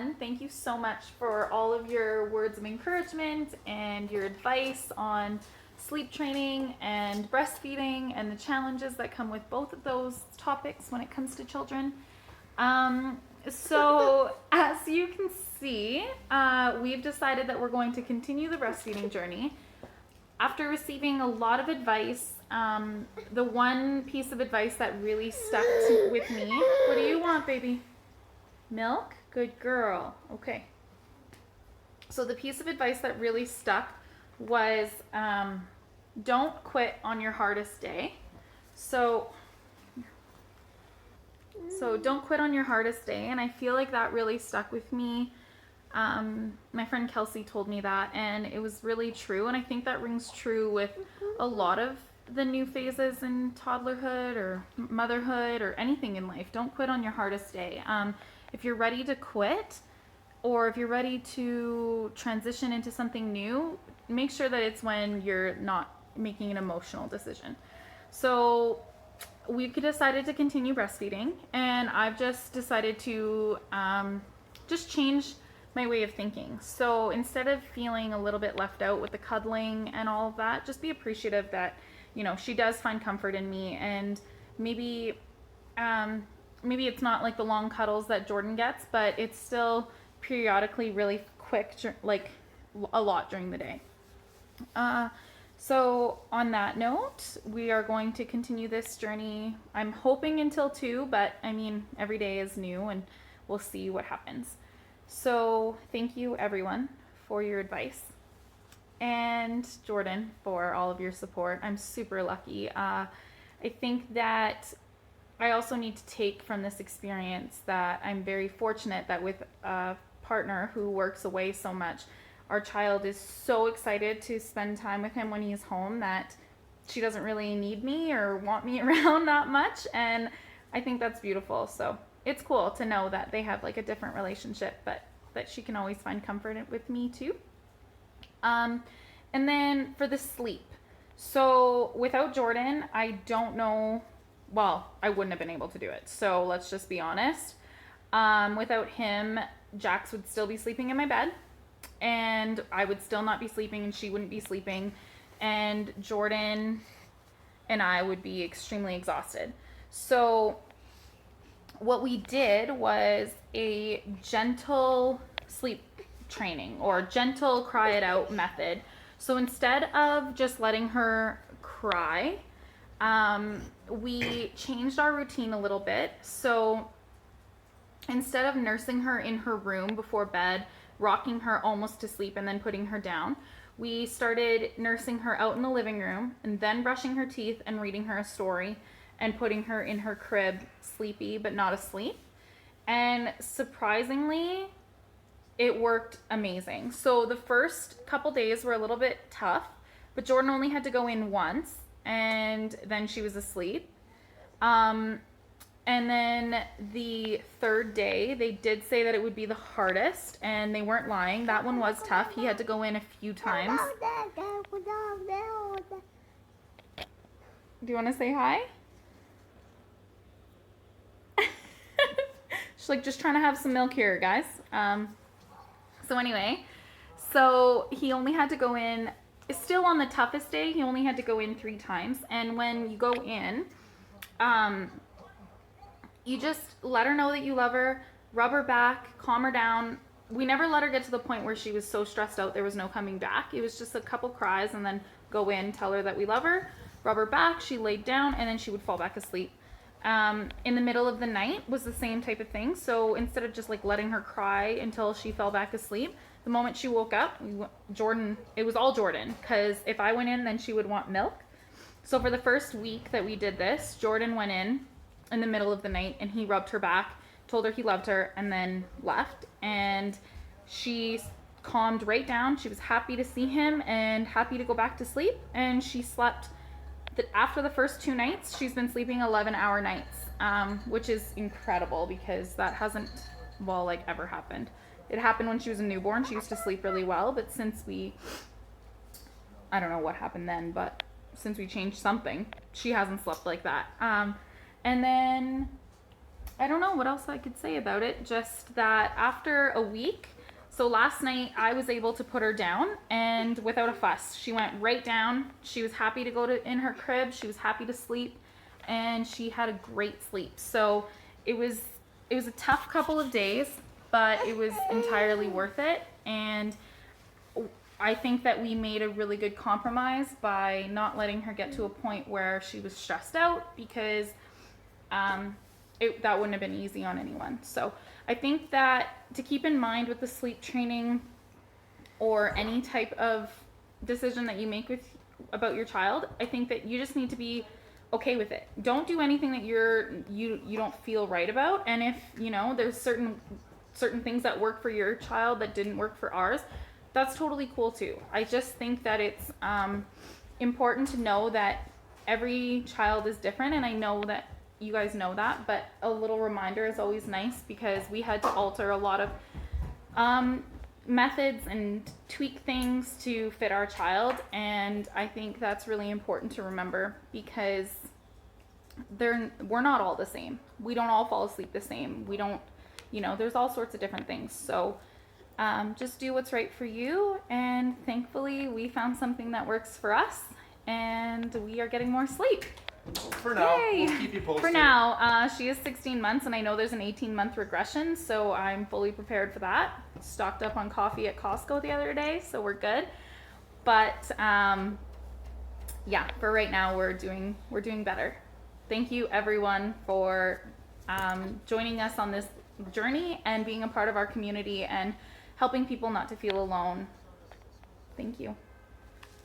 everyone. Thank you so much for all of your words of encouragement and your advice on sleep training and breastfeeding and the challenges that come with both of those topics when it comes to children. So as you can see, we've decided that we're going to continue the breastfeeding journey. After receiving a lot of advice, the one piece of advice that really stuck with me, what do you want, baby? Milk? Good girl. Okay. So the piece of advice that really stuck was don't quit on your hardest day. So don't quit on your hardest day. And I feel like that really stuck with me. My friend Kelsey told me that, and it was really true. And I think that rings true with a lot of the new phases in toddlerhood or motherhood or anything in life. Don't quit on your hardest day. If you're ready to quit, or if you're ready to transition into something new, make sure that it's when you're not making an emotional decision. So we've decided to continue breastfeeding, and I've just decided to just change my way of thinking. So instead of feeling a little bit left out with the cuddling and all of that, just be appreciative that, you know, she does find comfort in me, and maybe it's not like the long cuddles that Jordan gets, but it's still periodically really quick, like a lot during the day. So on that note, we are going to continue this journey. I'm hoping until 2, but I mean, every day is new and we'll see what happens. So thank you everyone for your advice, and Jordan for all of your support. I'm super lucky. I think that I also need to take from this experience that I'm very fortunate that with a partner who works away so much, our child is so excited to spend time with him when he's home that she doesn't really need me or want me around that much. And I think that's beautiful. So it's cool to know that they have like a different relationship, but that she can always find comfort with me too. And then for the sleep. So without Jordan, I don't know. Well, I wouldn't have been able to do it. So let's just be honest. Without him, Jax would still be sleeping in my bed, and I would still not be sleeping, and she wouldn't be sleeping, and Jordan and I would be extremely exhausted. So what we did was a gentle sleep training, or gentle cry it out method. So instead of just letting her cry, we changed our routine a little bit. So instead of nursing her in her room before bed, rocking her almost to sleep and then putting her down, we started nursing her out in the living room and then brushing her teeth and reading her a story and putting her in her crib sleepy but not asleep. And surprisingly, it worked amazing. So the first couple days were a little bit tough, but Jordan only had to go in once, and then she was asleep. And then the third day, they did say that it would be the hardest, and they weren't lying. That one was tough. He had to go in a few times. Do you want to say hi? She's like just trying to have some milk here, guys. So anyway, so he only had to go in, still on the toughest day, he only had to go in 3 times. And when you go in, you just let her know that you love her, rub her back, calm her down. We never let her get to the point where she was so stressed out there was no coming back. It was just a couple cries, and then go in, tell her that we love her, rub her back, she laid down, and then she would fall back asleep. In the middle of the night was the same type of thing. So instead of just like letting her cry until she fell back asleep, the moment she woke up, it was all Jordan, because if I went in, then she would want milk. So for the first week that we did this, Jordan went in the middle of the night, and he rubbed her back, told her he loved her, and then left. And she calmed right down. She was happy to see him and happy to go back to sleep. And she slept. After the first 2 nights, she's been sleeping 11-hour nights, which is incredible, because that hasn't, ever happened. It happened when she was a newborn. She used to sleep really well, but since I don't know what happened then, but since we changed something, she hasn't slept like that. And then I don't know what else I could say about it. Just that after a week, so last night I was able to put her down and without a fuss. She went right down. She was happy to go to in her crib. She was happy to sleep and she had a great sleep. So it was a tough couple of days, but it was entirely worth it. And I think that we made a really good compromise by not letting her get to a point where she was stressed out, because that wouldn't have been easy on anyone. So I think that to keep in mind with the sleep training or any type of decision that you make about your child, I think that you just need to be okay with it. Don't do anything that you don't feel right about. And if there's certain things that work for your child that didn't work for ours, that's totally cool too. I just think that it's important to know that every child is different, and I know that you guys know that, but a little reminder is always nice, because we had to alter a lot of methods and tweak things to fit our child, and I think that's really important to remember, because we're not all the same. We don't all fall asleep the same. We don't, there's all sorts of different things. So just do what's right for you, and thankfully we found something that works for us, and we are getting more sleep. For now, Yay. we'll keep you posted. For now, she is 16 months, and I know there's an 18-month regression, so I'm fully prepared for that. Stocked up on coffee at Costco the other day, so we're good. But yeah, for right now, we're doing better. Thank you, everyone, for joining us on this journey and being a part of our community and helping people not to feel alone. Thank you.